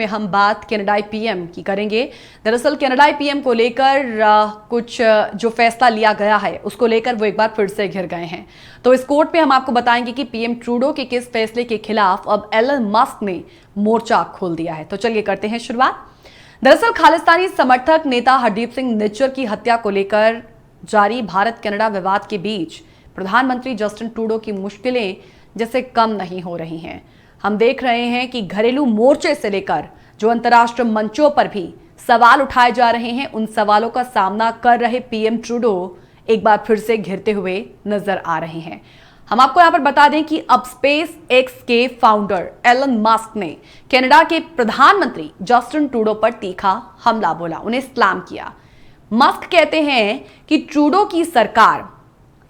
में हम बात कनाडाई पीएम की करेंगे। दरअसल कनाडाई पीएम को लेकर कुछ जो फैसला लिया गया है उसको लेकर वो एक बार फिर से घिर गए हैं। तो इस कोर्ट में हम आपको बताएंगे कि पीएम ट्रूडो के किस फैसले के खिलाफ अब एलन मस्क ने मोर्चा खोल दिया है। तो चलिए करते हैं शुरुआत। दरअसल खालिस्तानी समर्थक नेता हरदीप सिंह निज्जर की हत्या को लेकर जारी भारत कनाडा विवाद के बीच प्रधानमंत्री जस्टिन ट्रूडो की मुश्किलें जैसे कम नहीं हो रही हैं। हम देख रहे हैं कि घरेलू मोर्चे से लेकर जो अंतर्राष्ट्रीय मंचों पर भी सवाल उठाए जा रहे हैं, उन सवालों का सामना कर रहे पीएम ट्रूडो एक बार फिर से घिरते हुए नजर आ रहे हैं। हम आपको यहां पर बता दें कि अब स्पेस एक्स के फाउंडर एलन मस्क ने कनाडा के प्रधानमंत्री जस्टिन ट्रूडो पर तीखा हमला बोला, उन्हें सलाम किया। मस्क कहते हैं कि ट्रूडो की सरकार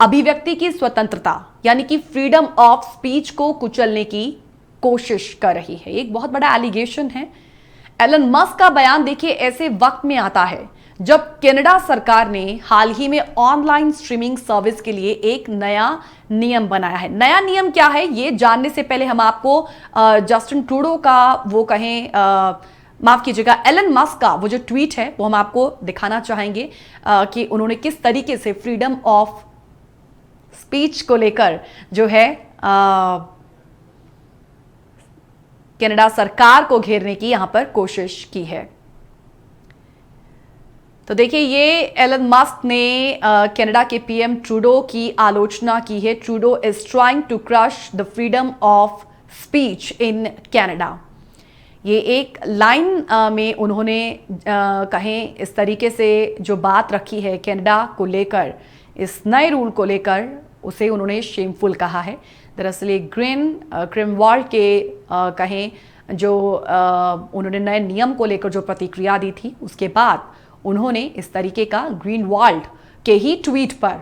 अभिव्यक्ति की स्वतंत्रता यानी कि फ्रीडम ऑफ स्पीच को कुचलने की कोशिश कर रही है। एक बहुत बड़ा एलिगेशन है। एलन मस्क का बयान देखिए ऐसे वक्त में आता है जब कनाडा सरकार ने हाल ही में ऑनलाइन स्ट्रीमिंग सर्विस के लिए एक नया नियम बनाया है। नया नियम क्या है ये जानने से पहले हम आपको जस्टिन ट्रूडो का वो कहें माफ कीजिएगा एलन मस्क का वो जो ट्वीट है वो हम आपको दिखाना चाहेंगे कि उन्होंने किस तरीके से फ्रीडम ऑफ स्पीच को लेकर जो है कनाडा सरकार को घेरने की यहां पर कोशिश की है। तो देखिए ये एलन मस्क ने कनाडा के पीएम ट्रूडो की आलोचना की है। Trudeau is trying to crush the freedom of speech in Canada. ये एक लाइन में उन्होंने कहें इस तरीके से जो बात रखी है कनाडा को लेकर, इस नए रूल को लेकर, उसे उन्होंने शेमफुल कहा है। दरअसल ये ग्रीनवाल्ड के कहें जो उन्होंने नए नियम को लेकर जो प्रतिक्रिया दी थी उसके बाद उन्होंने इस तरीके का ग्रीनवाल्ड के ही ट्वीट पर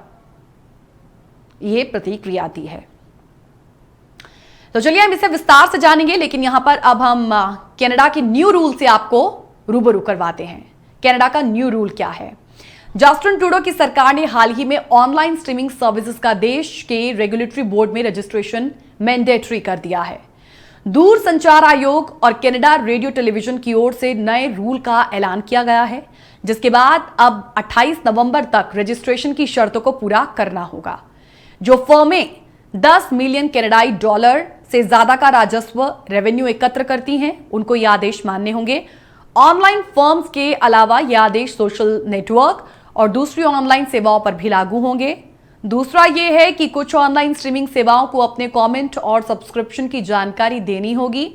यह प्रतिक्रिया दी है। तो चलिए हम इसे विस्तार से जानेंगे, लेकिन यहां पर अब हम कनाडा के न्यू रूल से आपको रूबरू करवाते हैं। कनाडा का न्यू रूल क्या है? जस्टिन ट्रूडो की सरकार ने हाल ही में ऑनलाइन स्ट्रीमिंग सर्विसेज का देश के रेगुलेटरी बोर्ड में रजिस्ट्रेशन मैंडेटरी कर दिया है। दूर संचार आयोग और कनाडा रेडियो टेलीविजन की ओर से नए रूल का ऐलान किया गया है, जिसके बाद अब 28 नवंबर तक रजिस्ट्रेशन की शर्तों को पूरा करना होगा। जो फर्में 10 मिलियन कनाडाई डॉलर से ज्यादा का राजस्व रेवेन्यू एकत्र करती हैं उनको ये आदेश मानने होंगे। ऑनलाइन फर्म्स के अलावा ये आदेश सोशल नेटवर्क और दूसरी ऑनलाइन सेवाओं पर भी लागू होंगे। दूसरा यह है कि कुछ ऑनलाइन स्ट्रीमिंग सेवाओं को अपने कमेंट और सब्सक्रिप्शन की जानकारी देनी होगी,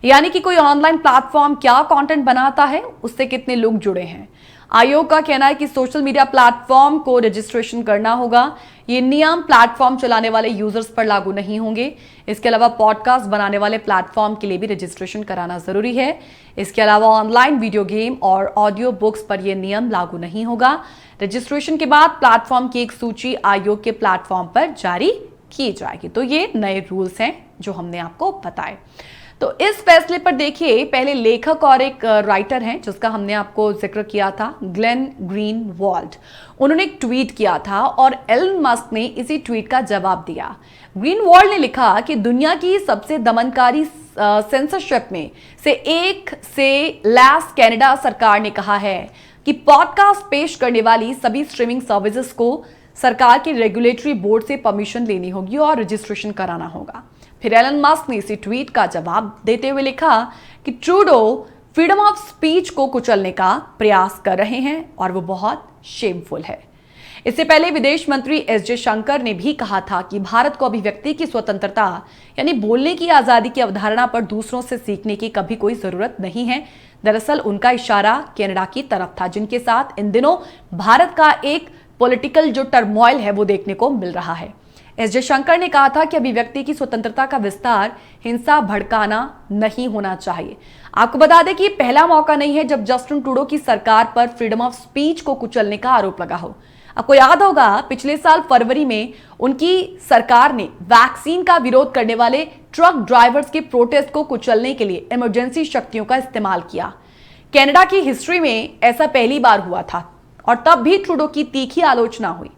यानी कि कोई ऑनलाइन प्लेटफॉर्म क्या कंटेंट बनाता है, उससे कितने लोग जुड़े हैं। आयोग का कहना है कि सोशल मीडिया प्लेटफॉर्म को रजिस्ट्रेशन करना होगा। ये नियम प्लेटफॉर्म चलाने वाले यूजर्स पर लागू नहीं होंगे। इसके अलावा पॉडकास्ट बनाने वाले प्लेटफॉर्म के लिए भी रजिस्ट्रेशन कराना जरूरी है। इसके अलावा ऑनलाइन वीडियो गेम और ऑडियो बुक्स पर यह नियम लागू नहीं होगा। रजिस्ट्रेशन के बाद प्लेटफॉर्म की एक सूची आयोग के प्लेटफॉर्म पर जारी की जाएगी। तो ये नए रूल्स हैं जो हमने आपको बताए। तो इस फैसले पर देखिए पहले लेखक और एक राइटर हैं जिसका हमने आपको जिक्र किया था, ग्लेन ग्रीनवाल्ड। उन्होंने एक ट्वीट किया था और एलन मस्क ने इसी ट्वीट का जवाब दिया। ग्रीनवाल्ड ने लिखा कि दुनिया की सबसे दमनकारी सेंसरशिप में से एक से लैस कनाडा सरकार ने कहा है कि पॉडकास्ट पेश करने वाली सभी स्ट्रीमिंग सर्विसेज को सरकार के रेगुलेटरी बोर्ड से परमिशन लेनी होगी और रजिस्ट्रेशन कराना होगा। फिर एलन मस्क ने इसी ट्वीट का जवाब देते हुए लिखा कि ट्रूडो फ्रीडम ऑफ स्पीच को कुचलने का प्रयास कर रहे हैं और वो बहुत शेमफुल है। इससे पहले विदेश मंत्री एस जयशंकर ने भी कहा था कि भारत को अभिव्यक्ति की स्वतंत्रता यानी बोलने की आजादी की अवधारणा पर दूसरों से सीखने की कभी कोई जरूरत नहीं है। दरअसल उनका इशारा कनाडा की तरफ था, जिनके साथ इन दिनों भारत का एक पॉलिटिकल जो टर्मोइल है वो देखने को मिल रहा है। एस जयशंकर ने कहा था कि अभिव्यक्ति की स्वतंत्रता का विस्तार हिंसा भड़काना नहीं होना चाहिए। आपको बता दें कि पहला मौका नहीं है जब जस्टिन ट्रूडो की सरकार पर फ्रीडम ऑफ स्पीच को कुचलने का आरोप लगा हो। आपको याद होगा पिछले साल फरवरी में उनकी सरकार ने वैक्सीन का विरोध करने वाले ट्रक ड्राइवर्स के प्रोटेस्ट को कुचलने के लिए इमरजेंसी शक्तियों का इस्तेमाल किया। कनाडा की हिस्ट्री में ऐसा पहली बार हुआ था और तब भी ट्रूडो की तीखी आलोचना हुई।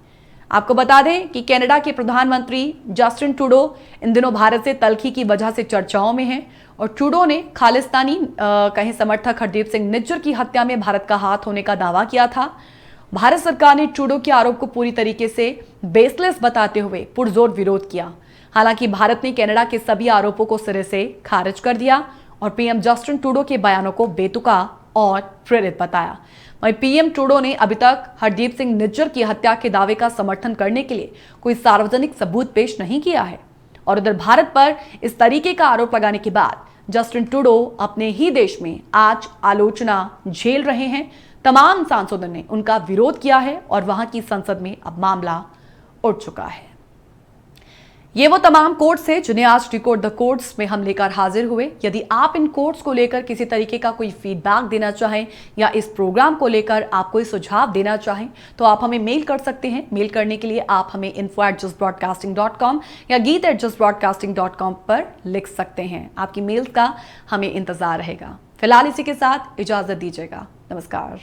आपको बता दें कि कनाडा के प्रधानमंत्री जस्टिन ट्रूडो इन दिनों भारत से तल्खी की वजह से चर्चाओं में हैं और ट्रूडो ने खालिस्तानी कहे समर्थक हरदीप सिंह निज्जर की हत्या में भारत का हाथ होने का दावा किया था। भारत सरकार ने ट्रूडो के आरोप को पूरी तरीके से बेसलेस बताते हुए पुरजोर विरोध किया। हालांकि भारत ने कनाडा के सभी आरोपों को सिरे से खारिज कर दिया और पीएम जस्टिन ट्रूडो के बयानों को बेतुका और प्रेरित बताया। वहीं पीएम ट्रूडो ने अभी तक हरदीप सिंह निज्जर की हत्या के दावे का समर्थन करने के लिए कोई सार्वजनिक सबूत पेश नहीं किया है। और उधर भारत पर इस तरीके का आरोप लगाने के बाद जस्टिन ट्रूडो अपने ही देश में आज आलोचना झेल रहे हैं। तमाम सांसदों ने उनका विरोध किया है और वहां की संसद में अब मामला उठ चुका है। ये वो तमाम कोट्स हैं जिन्हें आज डिकोड द कोट्स में हम लेकर हाजिर हुए। यदि आप इन कोट्स को लेकर किसी तरीके का कोई फीडबैक देना चाहें या इस प्रोग्राम को लेकर आप कोई सुझाव देना चाहें तो आप हमें मेल कर सकते हैं। मेल करने के लिए आप हमें info@justbroadcasting.com या geet@justbroadcasting.com पर लिख सकते हैं। आपकी मेल का हमें इंतजार रहेगा। फिलहाल इसी के साथ इजाजत दीजिएगा। नमस्कार।